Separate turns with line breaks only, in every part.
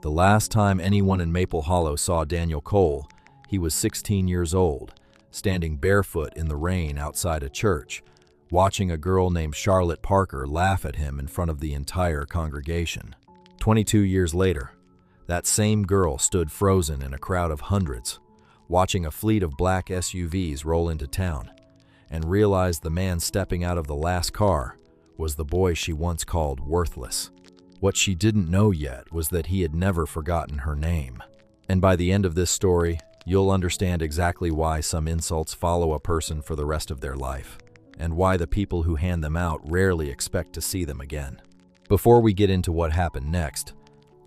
The last time anyone in Maple Hollow saw Daniel Cole, he was 16 years old, standing barefoot in the rain outside a church, watching a girl named Charlotte Parker laugh at him in front of the entire congregation. 22 years later, that same girl stood frozen in a crowd of hundreds, watching a fleet of black SUVs roll into town, and realized the man stepping out of the last car was the boy she once called worthless. What she didn't know yet was that he had never forgotten her name. And by the end of this story, you'll understand exactly why some insults follow a person for the rest of their life, and why the people who hand them out rarely expect to see them again. Before we get into what happened next,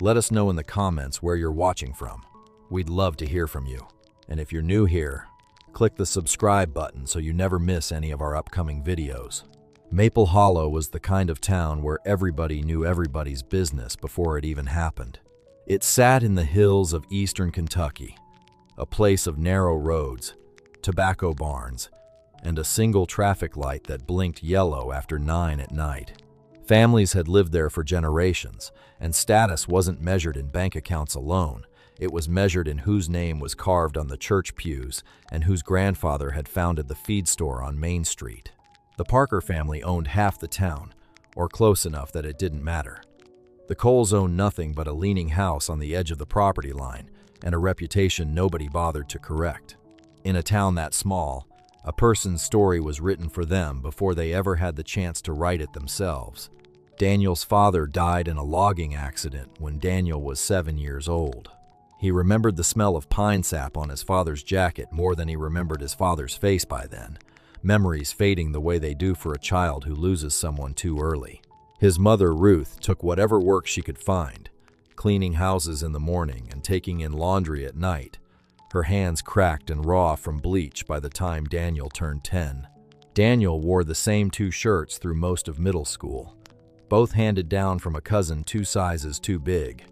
let us know in the comments where you're watching from. We'd love to hear from you. And if you're new here, click the subscribe button so you never miss any of our upcoming videos. Maple Hollow was the kind of town where everybody knew everybody's business before it even happened. It sat in the hills of eastern Kentucky, a place of narrow roads, tobacco barns, and a single traffic light that blinked yellow after 9 at night. Families had lived there for generations, and status wasn't measured in bank accounts alone. It was measured in whose name was carved on the church pews and whose grandfather had founded the feed store on Main Street. The Parker family owned half the town, or close enough that it didn't matter. The Coles owned nothing but a leaning house on the edge of the property line and a reputation nobody bothered to correct. In a town that small, a person's story was written for them before they ever had the chance to write it themselves. Daniel's father died in a logging accident when Daniel was 7 years old. He remembered the smell of pine sap on his father's jacket more than he remembered his father's face by then, memories fading the way they do for a child who loses someone too early. His mother, Ruth, took whatever work she could find, cleaning houses in the morning and taking in laundry at night, her hands cracked and raw from bleach by the time Daniel turned 10. Daniel wore the same 2 shirts through most of middle school, both handed down from a cousin 2 sizes too big.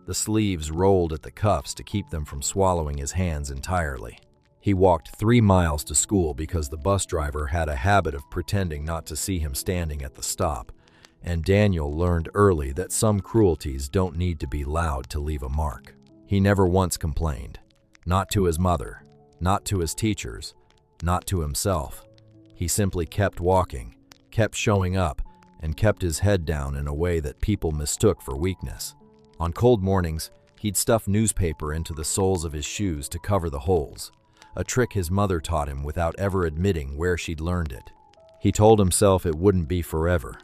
The sleeves rolled at the cuffs to keep them from swallowing his hands entirely. He walked 3 miles to school because the bus driver had a habit of pretending not to see him standing at the stop, and Daniel learned early that some cruelties don't need to be loud to leave a mark. He never once complained. Not to his mother, not to his teachers, not to himself. He simply kept walking, kept showing up, and kept his head down in a way that people mistook for weakness. On cold mornings, he'd stuff newspaper into the soles of his shoes to cover the holes, a trick his mother taught him without ever admitting where she'd learned it. He told himself it wouldn't be forever,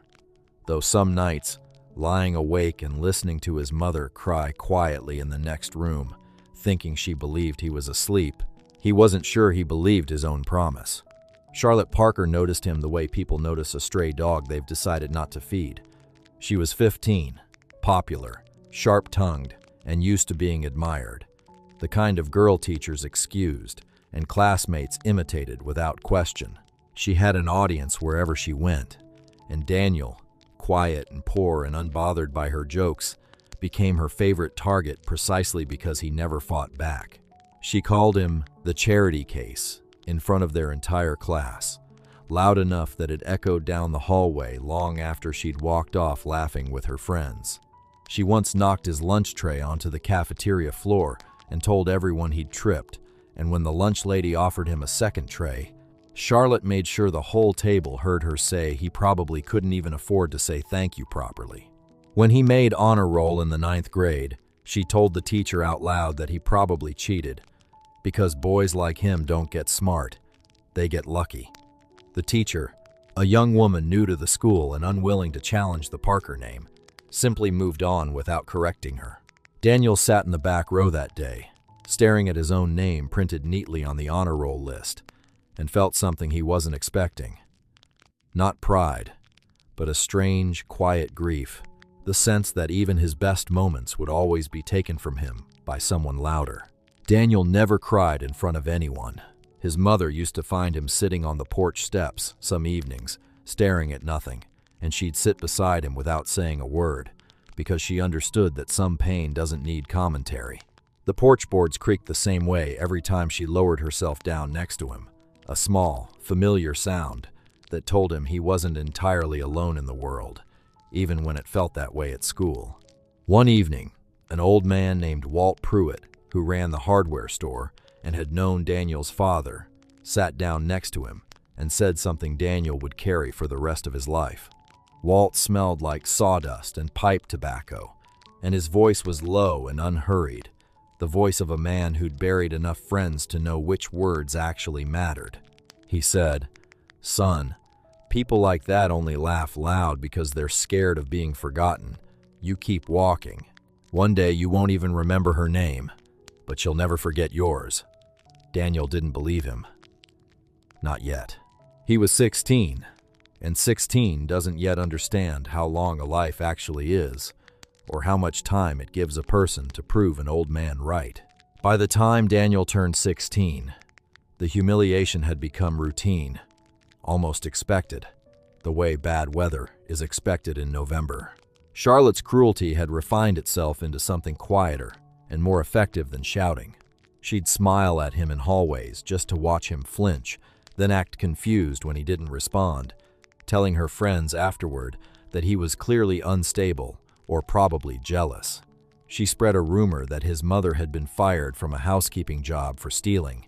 though some nights, lying awake and listening to his mother cry quietly in the next room, thinking she believed he was asleep, he wasn't sure he believed his own promise. Charlotte Parker noticed him the way people notice a stray dog they've decided not to feed. She was 15, popular, sharp-tongued, and used to being admired, the kind of girl teachers excused and classmates imitated without question. She had an audience wherever she went, and Daniel, quiet and poor and unbothered by her jokes, became her favorite target precisely because he never fought back. She called him the charity case in front of their entire class, loud enough that it echoed down the hallway long after she'd walked off laughing with her friends. She once knocked his lunch tray onto the cafeteria floor and told everyone he'd tripped, and when the lunch lady offered him a second tray, Charlotte made sure the whole table heard her say he probably couldn't even afford to say thank you properly. When he made honor roll in the 9th grade, she told the teacher out loud that he probably cheated, because boys like him don't get smart, they get lucky. The teacher, a young woman new to the school and unwilling to challenge the Parker name, simply moved on without correcting her. Daniel sat in the back row that day, staring at his own name printed neatly on the honor roll list, and felt something he wasn't expecting. Not pride, but a strange, quiet grief, the sense that even his best moments would always be taken from him by someone louder. Daniel never cried in front of anyone. His mother used to find him sitting on the porch steps some evenings, staring at nothing, and she'd sit beside him without saying a word, because she understood that some pain doesn't need commentary. The porch boards creaked the same way every time she lowered herself down next to him, a small, familiar sound that told him he wasn't entirely alone in the world, even when it felt that way at school. One evening, An old man named Walt Pruitt, who ran the hardware store and had known Daniel's father, sat down next to him and said something Daniel would carry for the rest of his life. Walt smelled like sawdust and pipe tobacco, and his voice was low and unhurried, the voice of a man who'd buried enough friends to know which words actually mattered. He said, "Son, people like that only laugh loud because they're scared of being forgotten. You keep walking. One day you won't even remember her name, but she'll never forget yours." Daniel didn't believe him. Not yet. He was 16, and 16 doesn't yet understand how long a life actually is, or how much time it gives a person to prove an old man right. By the time Daniel turned 16, the humiliation had become routine, almost expected, the way bad weather is expected in November. Charlotte's cruelty had refined itself into something quieter and more effective than shouting. She'd smile at him in hallways just to watch him flinch, then act confused when he didn't respond, telling her friends afterward that he was clearly unstable or probably jealous. She spread a rumor that his mother had been fired from a housekeeping job for stealing,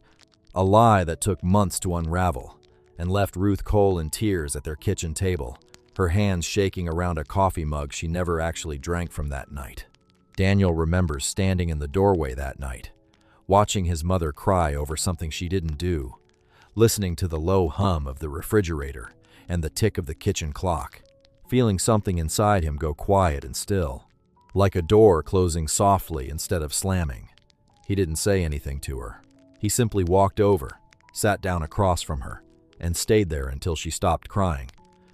a lie that took months to unravel and left Ruth Cole in tears at their kitchen table, her hands shaking around a coffee mug she never actually drank from that night. Daniel remembers standing in the doorway that night, watching his mother cry over something she didn't do, listening to the low hum of the refrigerator and the tick of the kitchen clock, feeling something inside him go quiet and still, like a door closing softly instead of slamming. He didn't say anything to her. He simply walked over, sat down across from her, and stayed there until she stopped crying,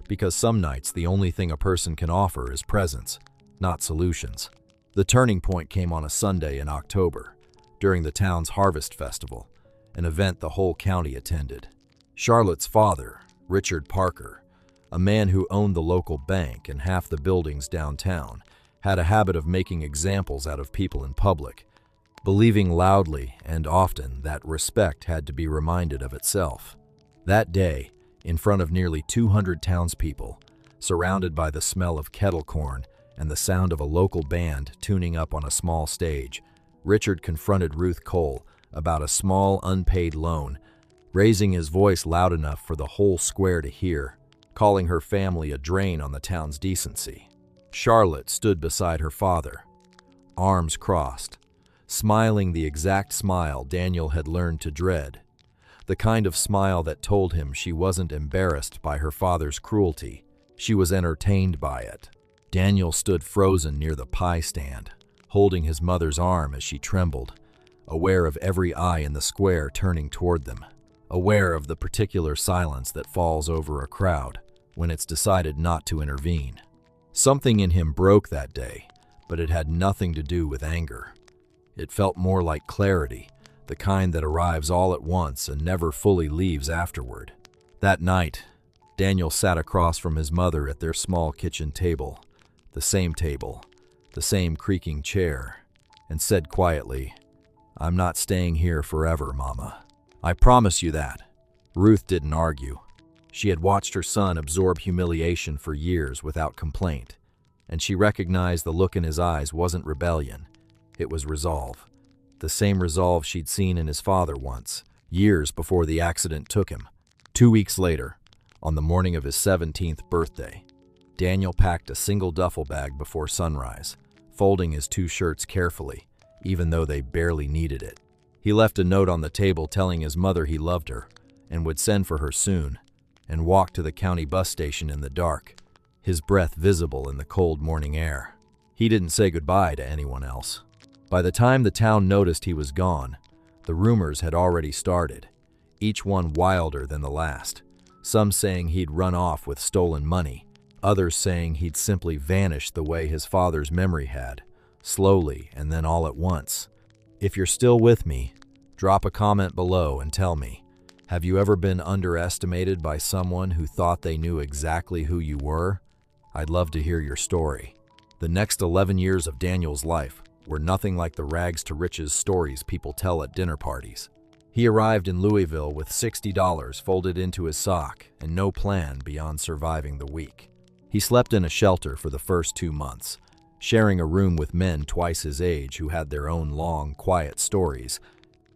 because some nights the only thing a person can offer is presence, not solutions. The turning point came on a Sunday in October, during the town's Harvest Festival, an event the whole county attended. Charlotte's father, Richard Parker, a man who owned the local bank and half the buildings downtown, had a habit of making examples out of people in public, believing loudly and often that respect had to be reminded of itself. That day, in front of nearly 200 townspeople, surrounded by the smell of kettle corn and the sound of a local band tuning up on a small stage, Richard confronted Ruth Cole about a small unpaid loan, raising his voice loud enough for the whole square to hear, calling her family a drain on the town's decency. Charlotte stood beside her father, arms crossed, smiling the exact smile Daniel had learned to dread, the kind of smile that told him she wasn't embarrassed by her father's cruelty, she was entertained by it. Daniel stood frozen near the pie stand, holding his mother's arm as she trembled, aware of every eye in the square turning toward them, aware of the particular silence that falls over a crowd when it's decided not to intervene. Something in him broke that day, but it had nothing to do with anger. It felt more like clarity, the kind that arrives all at once and never fully leaves afterward. That night, Daniel sat across from his mother at their small kitchen table, the same creaking chair, and said quietly, "I'm not staying here forever, Mama. I promise you that." Ruth didn't argue. She had watched her son absorb humiliation for years without complaint, and she recognized the look in his eyes wasn't rebellion. It was resolve. The same resolve she'd seen in his father once, years before the accident took him. 2 weeks later, on the morning of his 17th birthday, Daniel packed a single duffel bag before sunrise, folding his 2 shirts carefully, even though they barely needed it. He left a note on the table telling his mother he loved her and would send for her soon, and walked to the county bus station in the dark, his breath visible in the cold morning air. He didn't say goodbye to anyone else. By the time the town noticed he was gone, the rumors had already started, each one wilder than the last, some saying he'd run off with stolen money, others saying he'd simply vanished the way his father's memory had, slowly and then all at once. If you're still with me, drop a comment below and tell me, have you ever been underestimated by someone who thought they knew exactly who you were? I'd love to hear your story. The next 11 years of Daniel's life were nothing like the rags to riches stories people tell at dinner parties. He arrived in Louisville with $60 folded into his sock and no plan beyond surviving the week. He slept in a shelter for the first 2 months, sharing a room with men twice his age who had their own long, quiet stories.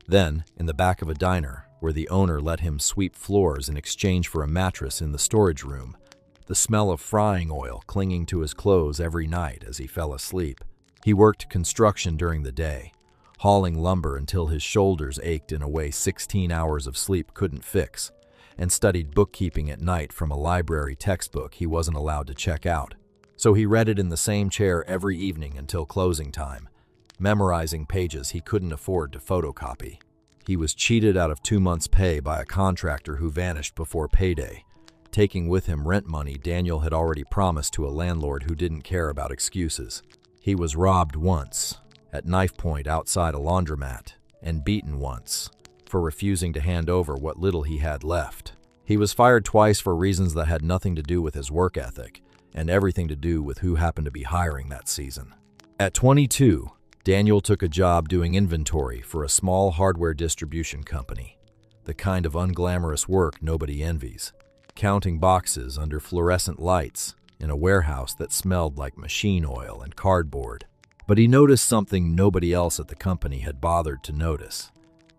Then, in the back of a diner, where the owner let him sweep floors in exchange for a mattress in the storage room, the smell of frying oil clinging to his clothes every night as he fell asleep. He worked construction during the day, hauling lumber until his shoulders ached in a way 16 hours of sleep couldn't fix, and studied bookkeeping at night from a library textbook he wasn't allowed to check out. So he read it in the same chair every evening until closing time, memorizing pages he couldn't afford to photocopy. He was cheated out of 2 months' pay by a contractor who vanished before payday, taking with him rent money Daniel had already promised to a landlord who didn't care about excuses. He was robbed once, at knife point outside a laundromat, and beaten once, for refusing to hand over what little he had left. He was fired twice for reasons that had nothing to do with his work ethic, and everything to do with who happened to be hiring that season. At 22, Daniel took a job doing inventory for a small hardware distribution company, the kind of unglamorous work nobody envies, counting boxes under fluorescent lights in a warehouse that smelled like machine oil and cardboard. But he noticed something nobody else at the company had bothered to notice,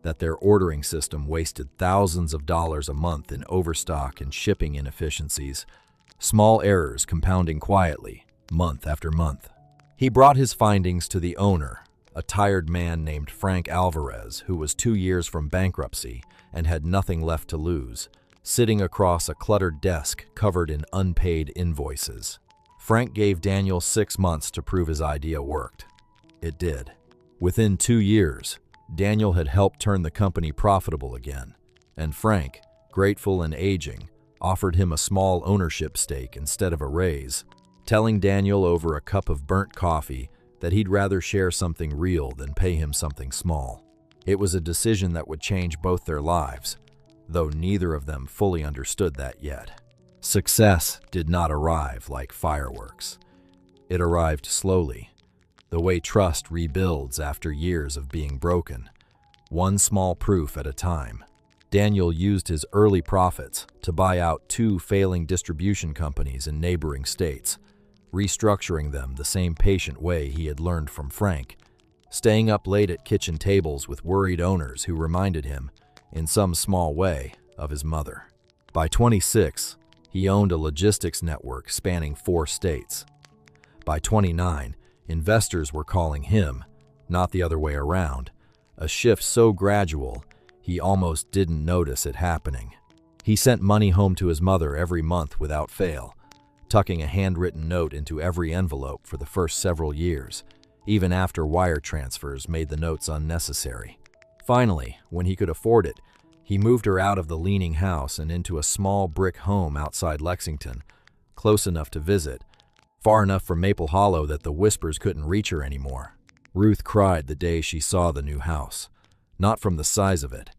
that their ordering system wasted thousands of dollars a month in overstock and shipping inefficiencies, small errors compounding quietly, month after month. He brought his findings to the owner, a tired man named Frank Alvarez, who was 2 years from bankruptcy and had nothing left to lose, sitting across a cluttered desk covered in unpaid invoices. Frank gave Daniel 6 months to prove his idea worked. It did. Within 2 years, Daniel had helped turn the company profitable again, and Frank, grateful and aging, offered him a small ownership stake instead of a raise, telling Daniel over a cup of burnt coffee that he'd rather share something real than pay him something small. It was a decision that would change both their lives, though neither of them fully understood that yet. Success did not arrive like fireworks. It arrived slowly, the way trust rebuilds after years of being broken, one small proof at a time. Daniel used his early profits to buy out 2 failing distribution companies in neighboring states, restructuring them the same patient way he had learned from Frank, staying up late at kitchen tables with worried owners who reminded him, in some small way, of his mother. By 26, he owned a logistics network spanning 4 states. By 29, investors were calling him, not the other way around, a shift so gradual he almost didn't notice it happening. He sent money home to his mother every month without fail, tucking a handwritten note into every envelope for the first several years, even after wire transfers made the notes unnecessary. Finally, when he could afford it, he moved her out of the leaning house and into a small brick home outside Lexington, close enough to visit, far enough from Maple Hollow that the whispers couldn't reach her anymore. Ruth cried the day she saw the new house, not from the size of it,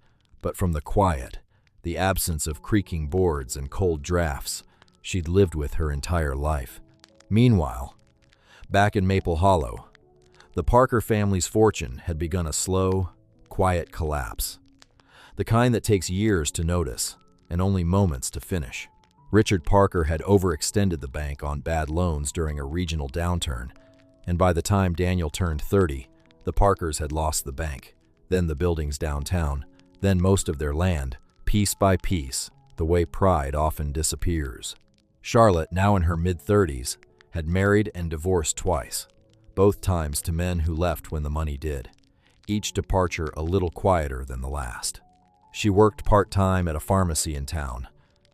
but from the quiet, the absence of creaking boards and cold drafts she'd lived with her entire life. Meanwhile, back in Maple Hollow, the Parker family's fortune had begun a slow, quiet collapse, the kind that takes years to notice and only moments to finish. Richard Parker had overextended the bank on bad loans during a regional downturn, and by the time Daniel turned 30, the Parkers had lost the bank, then the buildings downtown, then most of their land, piece by piece, the way pride often disappears. Charlotte, now in her mid-30s, had married and divorced twice, both times to men who left when the money did, each departure a little quieter than the last. She worked part-time at a pharmacy in town,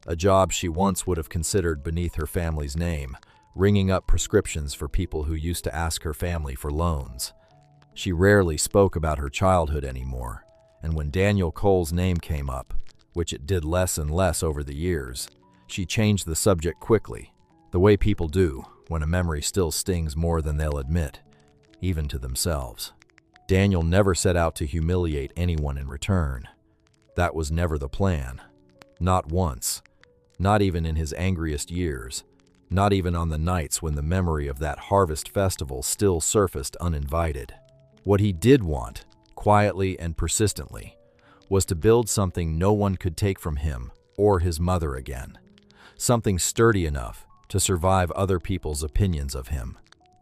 a job she once would have considered beneath her family's name, ringing up prescriptions for people who used to ask her family for loans. She rarely spoke about her childhood anymore, and when Daniel Cole's name came up, which it did less and less over the years, she changed the subject quickly, the way people do when a memory still stings more than they'll admit, even to themselves. Daniel never set out to humiliate anyone in return. That was never the plan. Not once. Not even in his angriest years. Not even on the nights when the memory of that harvest festival still surfaced uninvited. What he did want, quietly and persistently, was to build something no one could take from him or his mother again. Something sturdy enough to survive other people's opinions of him.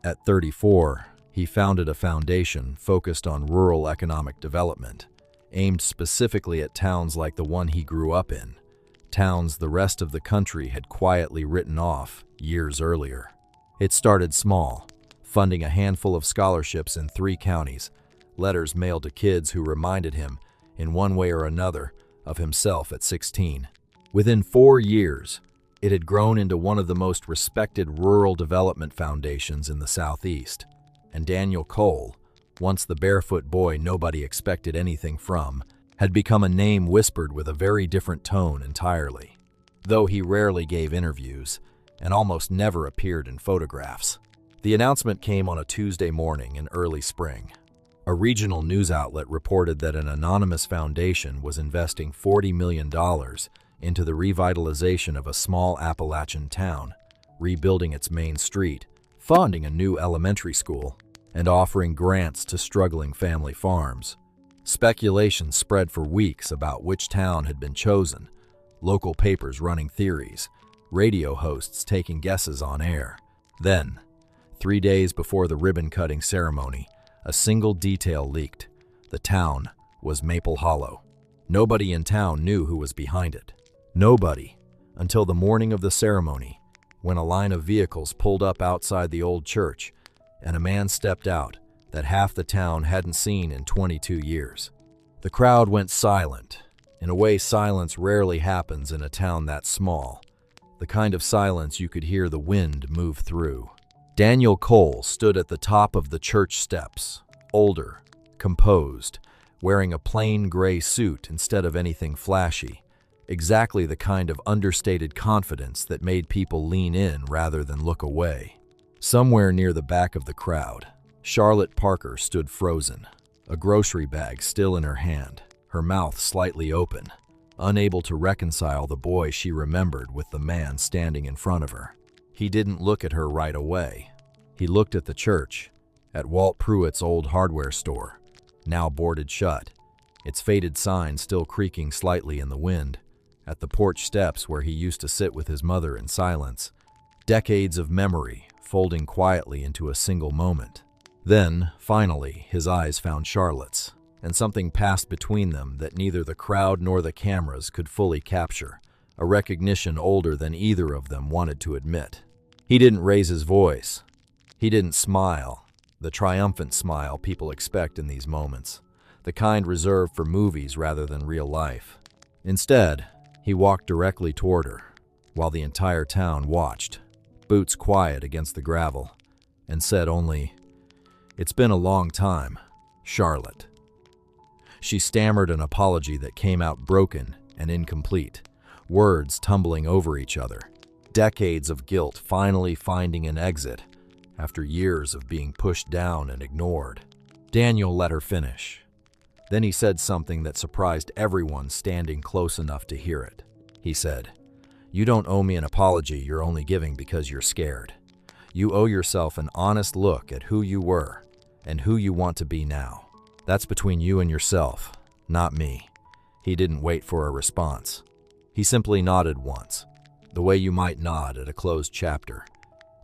At 34, he founded a foundation focused on rural economic development, aimed specifically at towns like the one he grew up in, towns the rest of the country had quietly written off years earlier. It started small, funding a handful of scholarships in 3 counties, letters mailed to kids who reminded him, in one way or another, of himself at 16. Within 4 years, it had grown into one of the most respected rural development foundations in the Southeast, and Daniel Cole, once the barefoot boy nobody expected anything from, had become a name whispered with a very different tone entirely. Though he rarely gave interviews and almost never appeared in photographs. The announcement came on a Tuesday morning in early spring. A regional news outlet reported that an anonymous foundation was investing $40 million into the revitalization of a small Appalachian town, rebuilding its main street, funding a new elementary school, and offering grants to struggling family farms. Speculation spread for weeks about which town had been chosen, local papers running theories, radio hosts taking guesses on air. Then, 3 days before the ribbon-cutting ceremony, a single detail leaked. The town was Maple Hollow. Nobody in town knew who was behind it. Nobody, until the morning of the ceremony, when a line of vehicles pulled up outside the old church, and a man stepped out that half the town hadn't seen in 22 years. The crowd went silent. In a way, silence rarely happens in a town that small. The kind of silence you could hear the wind move through. Daniel Cole stood at the top of the church steps, older, composed, wearing a plain gray suit instead of anything flashy, exactly the kind of understated confidence that made people lean in rather than look away. Somewhere near the back of the crowd, Charlotte Parker stood frozen, a grocery bag still in her hand, her mouth slightly open, unable to reconcile the boy she remembered with the man standing in front of her. He didn't look at her right away. He looked at the church, at Walt Pruitt's old hardware store, now boarded shut, its faded sign still creaking slightly in the wind, at the porch steps where he used to sit with his mother in silence, decades of memory folding quietly into a single moment. Then, finally, his eyes found Charlotte's, and something passed between them that neither the crowd nor the cameras could fully capture, a recognition older than either of them wanted to admit. He didn't raise his voice. He didn't smile, the triumphant smile people expect in these moments, the kind reserved for movies rather than real life. Instead, he walked directly toward her, while the entire town watched, boots quiet against the gravel, and said only, "It's been a long time, Charlotte." She stammered an apology that came out broken and incomplete, words tumbling over each other, decades of guilt finally finding an exit after years of being pushed down and ignored. Daniel let her finish. Then he said something that surprised everyone standing close enough to hear it. He said, "You don't owe me an apology you're only giving because you're scared. You owe yourself an honest look at who you were and who you want to be now. That's between you and yourself, not me." He didn't wait for a response. He simply nodded once, the way you might nod at a closed chapter,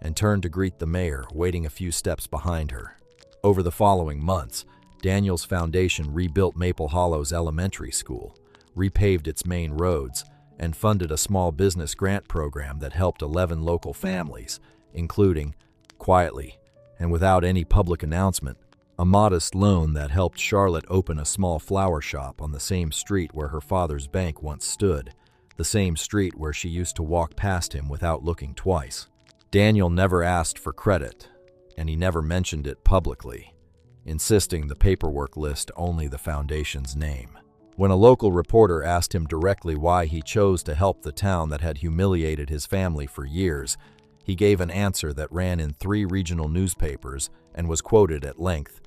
and turned to greet the mayor, waiting a few steps behind her. Over the following months, Daniel's foundation rebuilt Maple Hollow's elementary school, repaved its main roads, and funded a small business grant program that helped 11 local families, including, quietly and without any public announcement, a modest loan that helped Charlotte open a small flower shop on the same street where her father's bank once stood, the same street where she used to walk past him without looking twice. Daniel never asked for credit, and he never mentioned it publicly, insisting the paperwork list only the foundation's name. When a local reporter asked him directly why he chose to help the town that had humiliated his family for years, he gave an answer that ran in 3 regional newspapers and was quoted at length,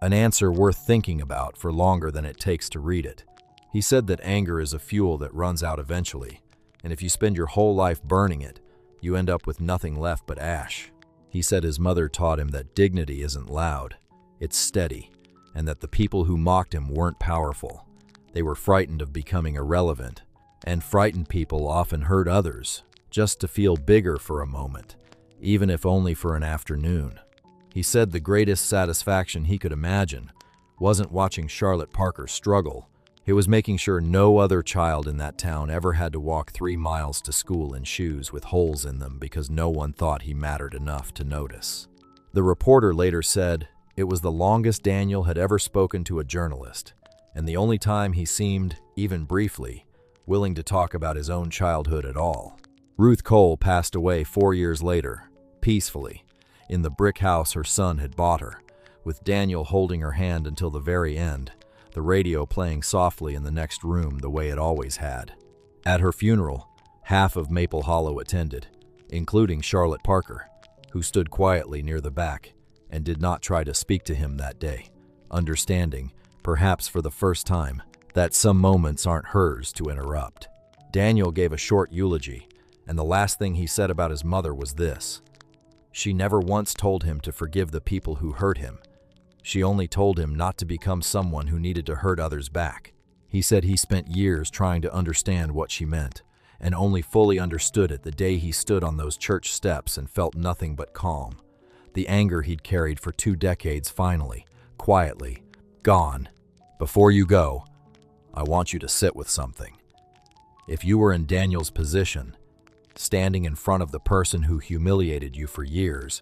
an answer worth thinking about for longer than it takes to read it. He said that anger is a fuel that runs out eventually, and if you spend your whole life burning it, you end up with nothing left but ash. He said his mother taught him that dignity isn't loud, it's steady, and that the people who mocked him weren't powerful. They were frightened of becoming irrelevant, and frightened people often hurt others, just to feel bigger for a moment, even if only for an afternoon. He said the greatest satisfaction he could imagine wasn't watching Charlotte Parker struggle. It was making sure no other child in that town ever had to walk 3 miles to school in shoes with holes in them because no one thought he mattered enough to notice. The reporter later said it was the longest Daniel had ever spoken to a journalist, and the only time he seemed, even briefly, willing to talk about his own childhood at all. Ruth Cole passed away 4 years later, peacefully, in the brick house her son had bought her, with Daniel holding her hand until the very end, the radio playing softly in the next room the way it always had. At her funeral, half of Maple Hollow attended, including Charlotte Parker, who stood quietly near the back and did not try to speak to him that day, understanding, perhaps for the first time, that some moments aren't hers to interrupt. Daniel gave a short eulogy, and the last thing he said about his mother was this: she never once told him to forgive the people who hurt him. She only told him not to become someone who needed to hurt others back. He said he spent years trying to understand what she meant, and only fully understood it the day he stood on those church steps and felt nothing but calm. The anger he'd carried for 2 decades finally, quietly, gone. Before you go, I want you to sit with something. If you were in Daniel's position, standing in front of the person who humiliated you for years,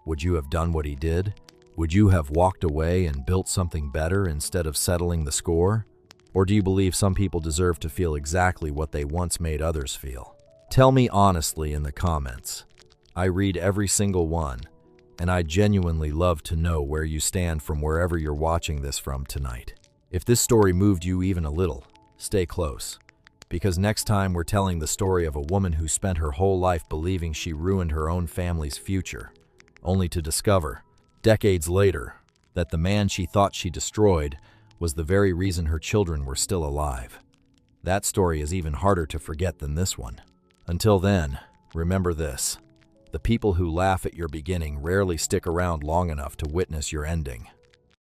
would you have done what he did? Would you have walked away and built something better instead of settling the score? Or do you believe some people deserve to feel exactly what they once made others feel? Tell me honestly in the comments. I read every single one, and I genuinely love to know where you stand from wherever you're watching this from tonight. If this story moved you even a little, stay close, because next time we're telling the story of a woman who spent her whole life believing she ruined her own family's future, only to discover, decades later, that the man she thought she destroyed was the very reason her children were still alive. That story is even harder to forget than this one. Until then, remember this: the people who laugh at your beginning rarely stick around long enough to witness your ending.